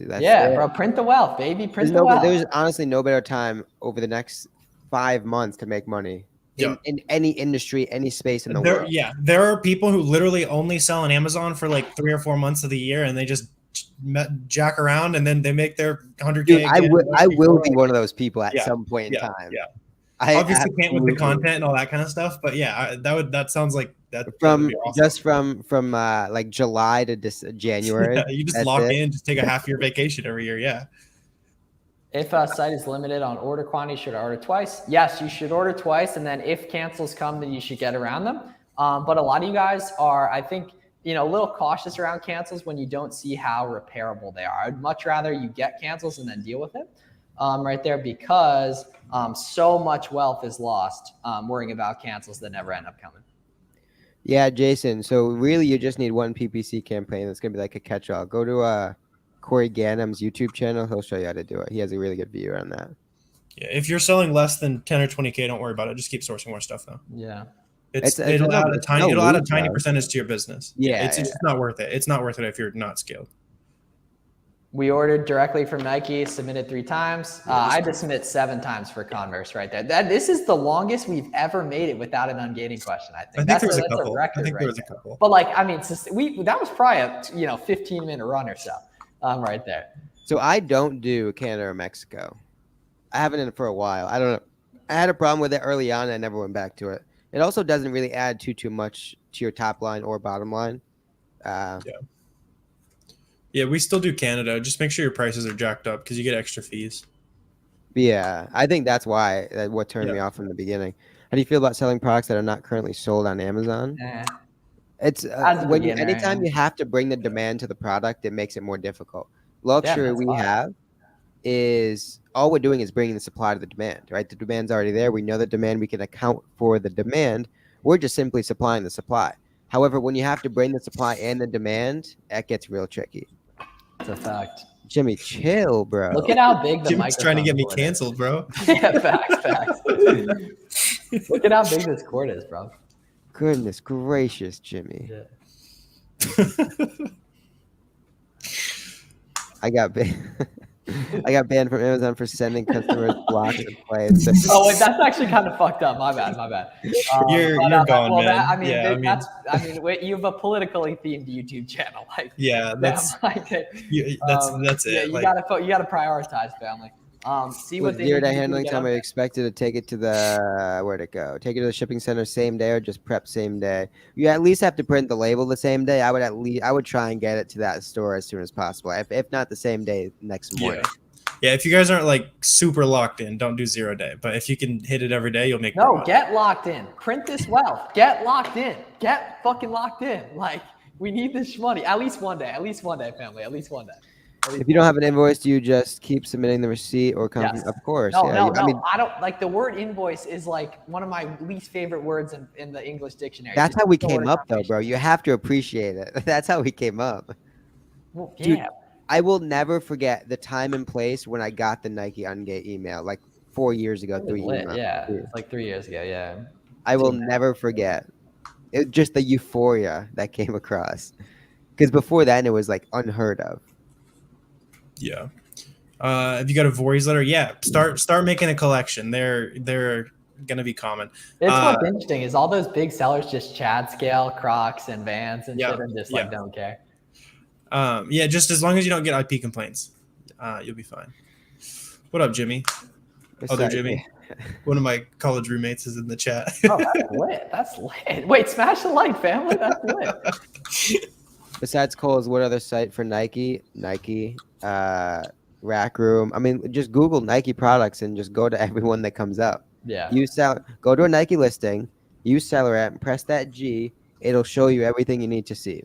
[SPEAKER 2] Bro. Print the wealth, baby. Print the wealth.
[SPEAKER 3] There's honestly no better time over the next 5 months to make money in any industry, any space in the world.
[SPEAKER 1] Yeah, there are people who literally only sell on Amazon for like 3 or 4 months of the year, and they just jack around, and then they make their 100K.
[SPEAKER 3] Dude, I will be one of those people at some point in time.
[SPEAKER 1] Yeah. I obviously can't with the content and all that kind of stuff, but yeah, that sounds like that.
[SPEAKER 3] From awesome. from like July to January.
[SPEAKER 1] Yeah, you just lock in, just take a half year vacation every year. Yeah.
[SPEAKER 2] If a site is limited on order quantity, should I order twice? Yes, you should order twice, and then if cancels come, then you should get around them. But a lot of you guys are, I think, a little cautious around cancels when you don't see how repairable they are. I'd much rather you get cancels and then deal with it right there, because so much wealth is lost worrying about cancels that never end up coming.
[SPEAKER 3] Yeah, Jason. So really, you just need one PPC campaign that's going to be like a catch-all. Go to Corey Ganem's YouTube channel. He'll show you how to do it. He has a really good view on that.
[SPEAKER 1] Yeah, if you're selling less than 10 or 20K, don't worry about it. Just keep sourcing more stuff, though.
[SPEAKER 2] Yeah.
[SPEAKER 1] It'll add a tiny percentage to your business.
[SPEAKER 3] Yeah.
[SPEAKER 1] It's just not worth it. It's not worth it if you're not scaled.
[SPEAKER 2] We ordered directly from Nike, submitted 3 times. I had to submit 7 times for Converse right there. This is the longest we've ever made it without an ungating question, I think. That's a record.
[SPEAKER 1] There was a couple.
[SPEAKER 2] But that was probably a 15-minute run or so right there.
[SPEAKER 3] So I don't do Canada or Mexico. I haven't in it for a while. I don't know. I had a problem with it early on and I never went back to it. It also doesn't really add too much to your top line or bottom line.
[SPEAKER 1] Yeah, we still do Canada. Just make sure your prices are jacked up because you get extra fees.
[SPEAKER 3] Yeah, I think that's what turned me off from the beginning. How do you feel about selling products that are not currently sold on Amazon? It's anytime you have to bring the demand to the product, it makes it more difficult. Luxury we have is all we're doing is bringing the supply to the demand, right? The demand's already there. We know the demand. We can account for the demand. We're just simply supplying the supply. However, when you have to bring the supply and the demand, that gets real tricky.
[SPEAKER 2] It's a fact.
[SPEAKER 3] Jimmy, chill, bro.
[SPEAKER 2] Look at how big the
[SPEAKER 1] Jimmy's trying to get me canceled, bro.
[SPEAKER 2] Yeah, facts. Look at how big this cord is, bro.
[SPEAKER 3] Goodness gracious, Jimmy.
[SPEAKER 2] Yeah.
[SPEAKER 3] I got banned from Amazon for sending customers blocks of plays.
[SPEAKER 2] Oh, wait, that's actually kind of fucked up. My bad.
[SPEAKER 1] You're gone, man.
[SPEAKER 2] You have a politically themed YouTube channel.
[SPEAKER 1] That's it.
[SPEAKER 2] Yeah, you gotta prioritize family. See what
[SPEAKER 3] With
[SPEAKER 2] they
[SPEAKER 3] 0
[SPEAKER 2] need to
[SPEAKER 3] day
[SPEAKER 2] do to
[SPEAKER 3] handling
[SPEAKER 2] get
[SPEAKER 3] time,
[SPEAKER 2] up
[SPEAKER 3] are you
[SPEAKER 2] there.
[SPEAKER 3] expected to take it to the where'd it go? Take it to the shipping center same day or just prep same day? You at least have to print the label the same day. I would try and get it to that store as soon as possible. If not the same day, next morning.
[SPEAKER 1] Yeah, if you guys aren't like super locked in, don't do 0 day. But if you can hit it every day, you'll make more
[SPEAKER 2] No,
[SPEAKER 1] money.
[SPEAKER 2] get locked in. Print this wealth. Get locked in. Get fucking locked in. Like, we need this money. At least one day. At least one day, family. At least one day.
[SPEAKER 3] If you don't have an invoice, do you just keep submitting the receipt or come?
[SPEAKER 2] Yes.
[SPEAKER 3] Of course.
[SPEAKER 2] No,
[SPEAKER 3] yeah.
[SPEAKER 2] no,
[SPEAKER 3] I mean,
[SPEAKER 2] no. I don't like the word invoice is like one of my least favorite words in the English dictionary.
[SPEAKER 3] that's
[SPEAKER 2] Just
[SPEAKER 3] how we
[SPEAKER 2] the word
[SPEAKER 3] came up, though,
[SPEAKER 2] confirmation.
[SPEAKER 3] bro. You have to appreciate it. That's how we came up.
[SPEAKER 2] Well,
[SPEAKER 3] Dude,
[SPEAKER 2] yeah.
[SPEAKER 3] I will never forget the time and place when I got the Nike Ungate email, like 4 years ago.
[SPEAKER 2] It was
[SPEAKER 3] 3
[SPEAKER 2] lit.
[SPEAKER 3] emails.
[SPEAKER 2] Yeah.
[SPEAKER 3] Yeah.
[SPEAKER 2] It's like 3 years ago. Yeah.
[SPEAKER 3] I will never forget. Just the euphoria that came across. Because before then, it was like unheard of.
[SPEAKER 1] Yeah. If you got a Voorhees letter, yeah, start making a collection. They're gonna be common.
[SPEAKER 2] It's what's interesting is all those big sellers just Chad scale Crocs and Vans and
[SPEAKER 1] Yeah,
[SPEAKER 2] shit and just like don't care.
[SPEAKER 1] Yeah, just as long as you don't get IP complaints, you'll be fine. What up, Jimmy? Other Jimmy. One of my college roommates is in the chat.
[SPEAKER 2] Oh, that's lit. That's lit. Wait, smash the like, family. That's lit.
[SPEAKER 3] Besides Kohl's, what other site for Nike? Nike, Rack Room. I mean, just Google Nike products and just go to everyone that comes up.
[SPEAKER 2] Yeah.
[SPEAKER 3] Go to a Nike listing, use Seller app, press that G. It'll show you everything you need to see.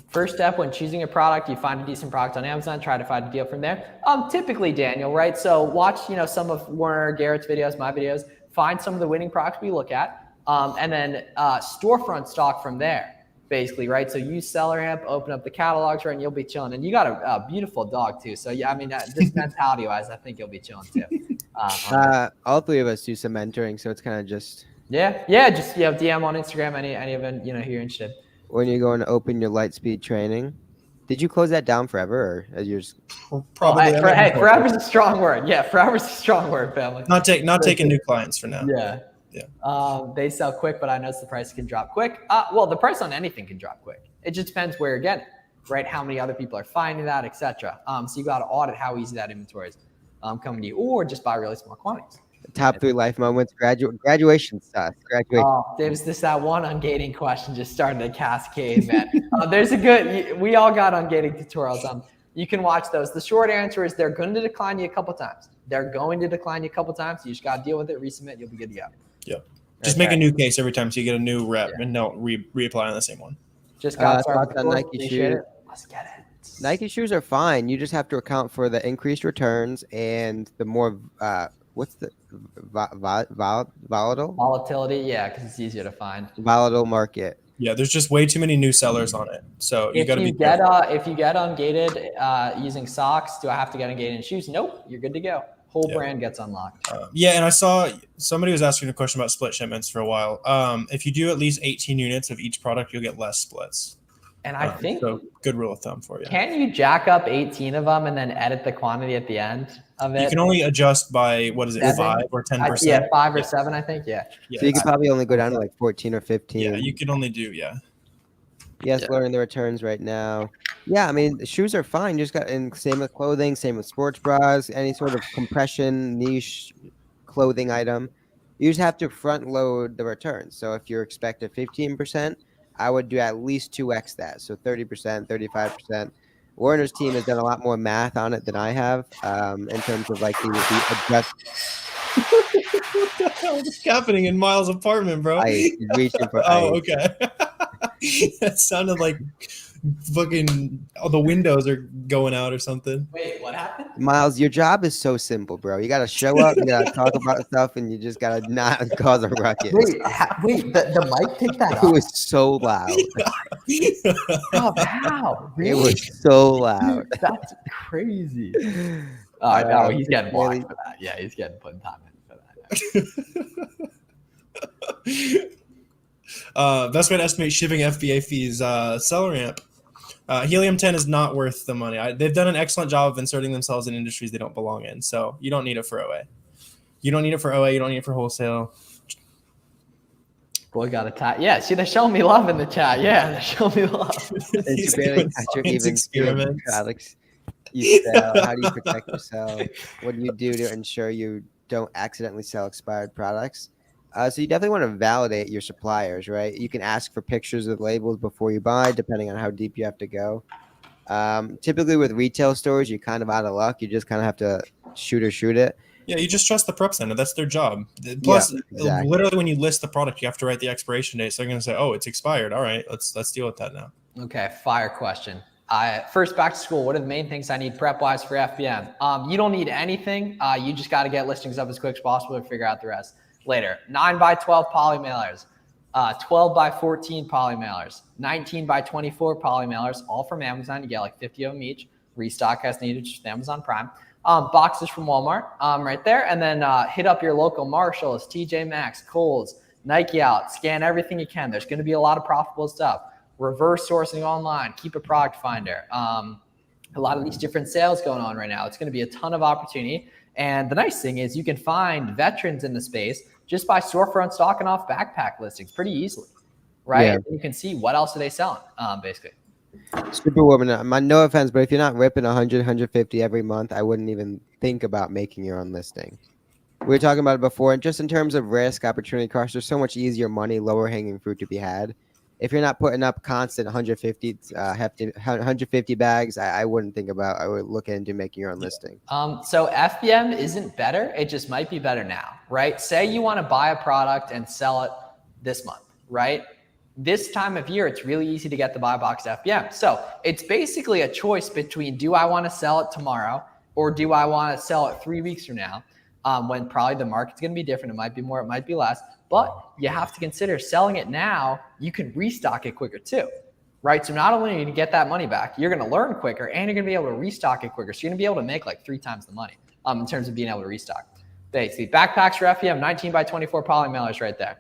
[SPEAKER 2] First step when choosing a product, you find a decent product on Amazon, try to find a deal from there. Typically, Daniel, right? So watch, some of Warner Garrett's videos, my videos, find some of the winning products we look at, and then storefront stock from there, basically, right? So use Seller Amp, open up the catalogs, right, and you'll be chilling. And you got a beautiful dog too. So yeah, I mean, just mentality-wise, I think you'll be chilling too.
[SPEAKER 3] All three of us do some mentoring, so it's kind of just
[SPEAKER 2] just DM on Instagram, any of them, who you're interested.
[SPEAKER 3] when you're going to open your Lightspeed training. Did you close that down forever, or you just
[SPEAKER 1] Probably.
[SPEAKER 2] Forever's a strong word. Yeah, forever's a strong word, family.
[SPEAKER 1] Not taking new clients for now.
[SPEAKER 2] Yeah. They sell quick, but I notice the price can drop quick. Well, the price on anything can drop quick. It just depends where you're getting it, right? How many other people are finding that, etc. So you got to audit how easy that inventory is coming to you, or just buy really small quantities.
[SPEAKER 3] top 3 life moments? Graduation stuff. Graduation.
[SPEAKER 2] There's that one ungating question just starting to cascade, man. There's we all got ungating tutorials. You can watch those. The short answer is they're going to decline you a couple times. You just got to deal with it, resubmit, you'll be good to go.
[SPEAKER 1] Yep. Just make a new case every time so you get a new rep and don't reapply on the same one.
[SPEAKER 2] Just got
[SPEAKER 3] thoughts on Nike shoes.
[SPEAKER 2] Let's get it.
[SPEAKER 3] Nike shoes are fine. You just have to account for the increased returns and the more what's the volatile
[SPEAKER 2] Volatility, yeah, because it's easier to find.
[SPEAKER 3] Volatile market.
[SPEAKER 1] Yeah, there's just way too many new sellers on it. So you got to be
[SPEAKER 2] careful. If you get ungated using socks, do I have to get ungated in shoes? Nope, you're good to go. Whole brand gets unlocked.
[SPEAKER 1] Yeah, and I saw somebody was asking a question about split shipments for a while. If you do at least 18 units of each product, you'll get less splits.
[SPEAKER 2] And I think
[SPEAKER 1] so. Good rule of thumb for you.
[SPEAKER 2] Can you jack up 18 of them and then edit the quantity at the end of it?
[SPEAKER 1] You can only adjust by 5 or 10%.
[SPEAKER 2] Yeah, 5 or 7, I think. Yeah.
[SPEAKER 3] So you could probably only go down to like 14 or 15.
[SPEAKER 1] Yeah, you can only do
[SPEAKER 3] Learning the returns right now. Yeah, I mean, the shoes are fine. You just got, and same with clothing, same with sports bras, any sort of compression niche clothing item. You just have to front load the returns. So if you're expecting 15%, I would do at least 2x that. So 30%, 35%. Warner's team has done a lot more math on it than I have in terms of like the adjust.
[SPEAKER 1] What the hell is happening in Miles' apartment, bro?
[SPEAKER 3] He's reaching for
[SPEAKER 1] okay. That sounded like fucking the windows are going out or something.
[SPEAKER 2] Wait, what happened?
[SPEAKER 3] Miles, your job is so simple, bro. You got to show up, you got to talk about stuff, and you just got to not cause a ruckus.
[SPEAKER 2] Wait, the mic picked that up?
[SPEAKER 3] It was so loud.
[SPEAKER 2] How? Really?
[SPEAKER 3] It was so loud.
[SPEAKER 2] That's crazy. No, he's getting blocked for that. Yeah, he's getting put in time in for that.
[SPEAKER 1] Best way to estimate shipping FBA fees, Seller Amp. Helium 10 is not worth the money. They've done an excellent job of inserting themselves in industries they don't belong in. So you don't need it for OA. You don't need it for wholesale.
[SPEAKER 2] Boy, got a tie. Yeah, see, they're showing me love in the chat. Yeah, they're showing me love.
[SPEAKER 3] It's barely catch your even
[SPEAKER 1] experiments.
[SPEAKER 3] Alex. you sell? How do you protect yourself? What do you do to ensure you don't accidentally sell expired products? So you definitely want to validate your suppliers, right? You can ask for pictures of labels before you buy, depending on how deep you have to go. Typically with retail stores, you're kind of out of luck. You just kind of have to shoot it.
[SPEAKER 1] Yeah, you just trust the prep center. That's their job. Plus,
[SPEAKER 3] exactly.
[SPEAKER 1] literally, when you list the product, you have to write the expiration date. So they're going to say, "Oh, it's expired. All right, let's deal with that now."
[SPEAKER 2] Okay, fire question. First, back to school. What are the main things I need prep-wise for FBM? You don't need anything. You just got to get listings up as quick as possible and figure out the rest later. 9x12 poly mailers, 12x14 poly mailers, 19x24 poly mailers, all from Amazon. You get like 50 of them each. Restock as needed, just Amazon Prime. Boxes from Walmart right there. And then hit up your local Marshalls, TJ Maxx, Kohl's, Nike Out. Scan everything you can. There's going to be a lot of profitable stuff. Reverse sourcing online. Keep a product finder. A lot of these different sales going on right now. It's going to be a ton of opportunity. And the nice thing is you can find veterans in the space just by storefront stocking off backpack listings pretty easily, right?
[SPEAKER 3] Yeah.
[SPEAKER 2] And you can see what else are they selling, basically.
[SPEAKER 3] Superwoman, no offense, but if you're not ripping 100, 150 every month, I wouldn't even think about making your own listing. We were talking about it before, and just in terms of risk, opportunity cost, there's so much easier money, lower hanging fruit to be had. If you're not putting up constant 150 bags, I wouldn't think about. I would look into making your own listing.
[SPEAKER 2] So FBM isn't better. It just might be better now, right? Say you want to buy a product and sell it this month, right? This time of year, it's really easy to get the buy box FBM. So it's basically a choice between, do I want to sell it tomorrow or do I want to sell it 3 weeks from now? When probably the market's going to be different. It might be more, it might be less, but you have to consider selling it now. You can restock it quicker too, right? So not only are you going to get that money back, you're going to learn quicker and you're going to be able to restock it quicker. So you're going to be able to make like 3 times the money in terms of being able to restock. Basically, backpacks for FBM, 19x24 poly mailers right there.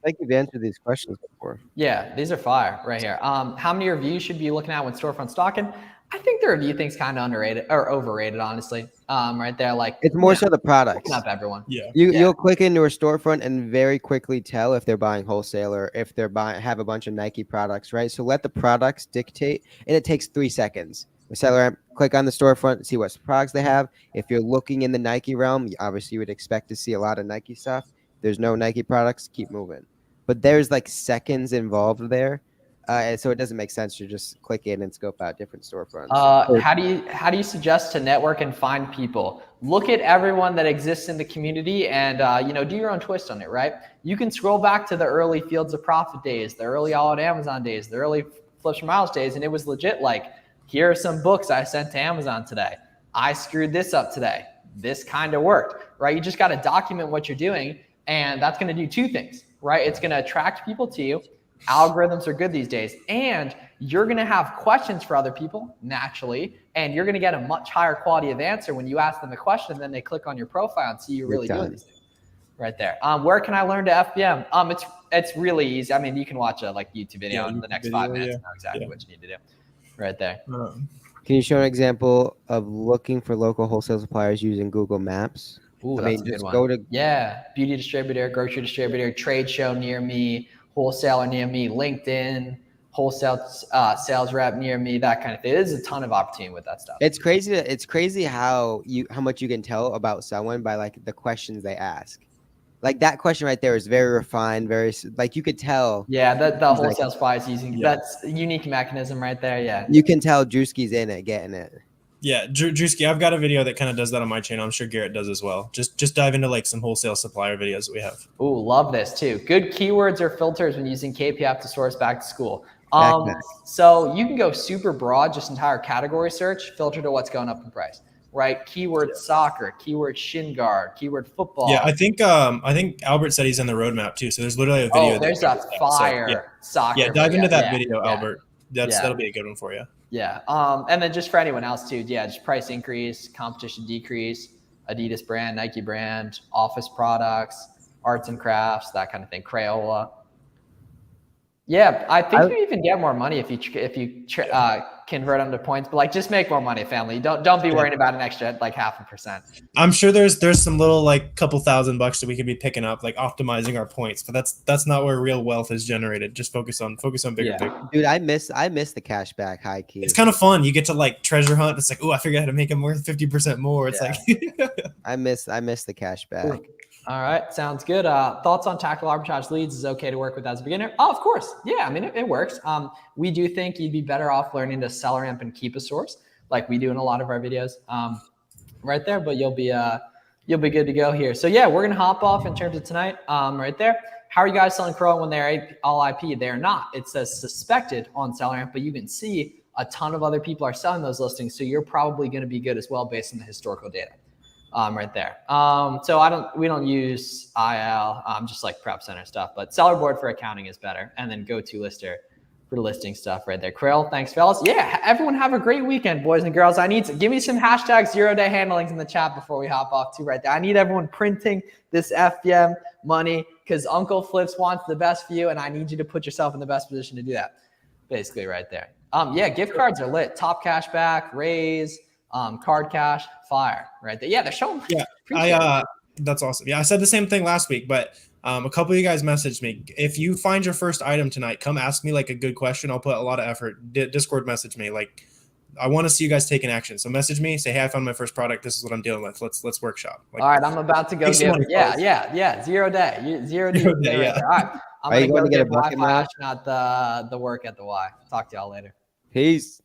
[SPEAKER 3] I think you've answered these questions before.
[SPEAKER 2] Yeah, these are fire right here. How many reviews should you be looking at when storefront stocking? I think the review thing's kind of underrated or overrated, honestly. Right there, like
[SPEAKER 3] it's more so the products.
[SPEAKER 2] Not everyone.
[SPEAKER 1] Yeah.
[SPEAKER 3] You'll click into a storefront and very quickly tell if they're buying wholesale or if they're have a bunch of Nike products, right? So let the products dictate, and it takes 3 seconds. The seller click on the storefront, see what products they have. If you're looking in the Nike realm, obviously you would expect to see a lot of Nike stuff. If there's no Nike products, keep moving. But there's like seconds involved there. And so it doesn't make sense to just click in and scope out different storefronts.
[SPEAKER 2] How do you suggest to network and find people? Look at everyone that exists in the community and do your own twist on it, right? You can scroll back to the early Fields of Profit days, the early All at Amazon days, the early Flips for Miles days, and it was legit like, here are some books I sent to Amazon today. I screwed this up today. This kind of worked, right? You just got to document what you're doing, and that's going to do 2 things, right? It's going to attract people to you. Algorithms are good these days, and you're going to have questions for other people naturally, and you're going to get a much higher quality of answer when you ask them a question, and then they click on your profile and see you're really doing these things right there. Where can I learn to FBM? It's really easy. I mean, you can watch a YouTube video in the next 5 minutes and know exactly what you need to do right there.
[SPEAKER 3] Can you show an example of looking for local wholesale suppliers using Google Maps?
[SPEAKER 2] Ooh, that's a good one. Beauty distributor, grocery distributor, trade show near me, wholesaler near me, LinkedIn, wholesale sales rep near me, that kind of thing. There's a ton of opportunity with that stuff.
[SPEAKER 3] It's crazy. It's crazy how much you can tell about someone by like the questions they ask. Like that question right there is very refined, very like you could tell.
[SPEAKER 2] Yeah, the wholesale supply is using that's a unique mechanism right there. Yeah,
[SPEAKER 3] you can tell Drewski's in it, getting it.
[SPEAKER 1] Yeah, Drewski, I've got a video that kind of does that on my channel. I'm sure Garrett does as well. Just dive into like some wholesale supplier videos that we have.
[SPEAKER 2] Ooh, love this too. Good keywords or filters when using KPF to source back to school. So you can go super broad, just entire category search, filter to what's going up in price, right? Keyword soccer, keyword shin guard, keyword football.
[SPEAKER 1] Yeah, I think Albert said he's in the roadmap too. So there's literally a video.
[SPEAKER 2] Oh, there's a fire soccer.
[SPEAKER 1] Yeah, dive into that video, Albert. That'll be a good one for you.
[SPEAKER 2] Yeah. And then just for anyone else too, just price increase, competition decrease, Adidas brand, Nike brand, office products, arts and crafts, that kind of thing, Crayola. Yeah, I think you even get more money if you convert them to points, but like just make more money, family. Don't be worrying about an extra like 0.5%.
[SPEAKER 1] I'm sure there's some little like couple $1,000 that we could be picking up, like optimizing our points, but that's not where real wealth is generated. Just focus on bigger things.
[SPEAKER 3] Dude, I miss the cash back high key.
[SPEAKER 1] It's kind of fun. You get to like treasure hunt. It's like, oh, I figured out how to make it more 50% more. It's like
[SPEAKER 3] I miss the cash back.
[SPEAKER 2] All right, sounds good. Thoughts on tactical arbitrage leads is okay to work with as a beginner? Oh, of course. Yeah, I mean, it works. We do think you'd be better off learning to sell ramp and keep a source like we do in a lot of our videos right there, but you'll be good to go here. So yeah, we're going to hop off in terms of tonight right there. How are you guys selling Crow when they're all IP? They're not. It says suspected on SellRamp, but you can see a ton of other people are selling those listings. So you're probably going to be good as well based on the historical data. Right there. So we don't use IL, just like Prep Center stuff, but Seller Board for accounting is better. And then GoToLister for listing stuff right there. Krill, thanks fellas. Yeah, everyone have a great weekend, boys and girls. Give me some hashtag 0-day handlings in the chat before we hop off too right there. I need everyone printing this FBM money because Uncle Flips wants the best for you and I need you to put yourself in the best position to do that. Basically right there. Yeah, gift cards are lit. Top cash back, raise, card cash, fire right there. Yeah, they're showing.
[SPEAKER 1] Yeah, that's awesome. Yeah, I said the same thing last week, but a couple of you guys messaged me. If you find your first item tonight, come ask me like a good question. I'll put a lot of effort. Discord message me. Like, I want to see you guys taking action. So message me, say, hey, I found my first product. This is what I'm dealing with. Let's workshop. Like,
[SPEAKER 2] all right, I'm about to go get. Yeah. 0 day. 0 day.
[SPEAKER 1] Yeah.
[SPEAKER 2] All right, I'm going to go get a Wi-Fi, not the work at the Y. Talk to y'all later.
[SPEAKER 3] Peace.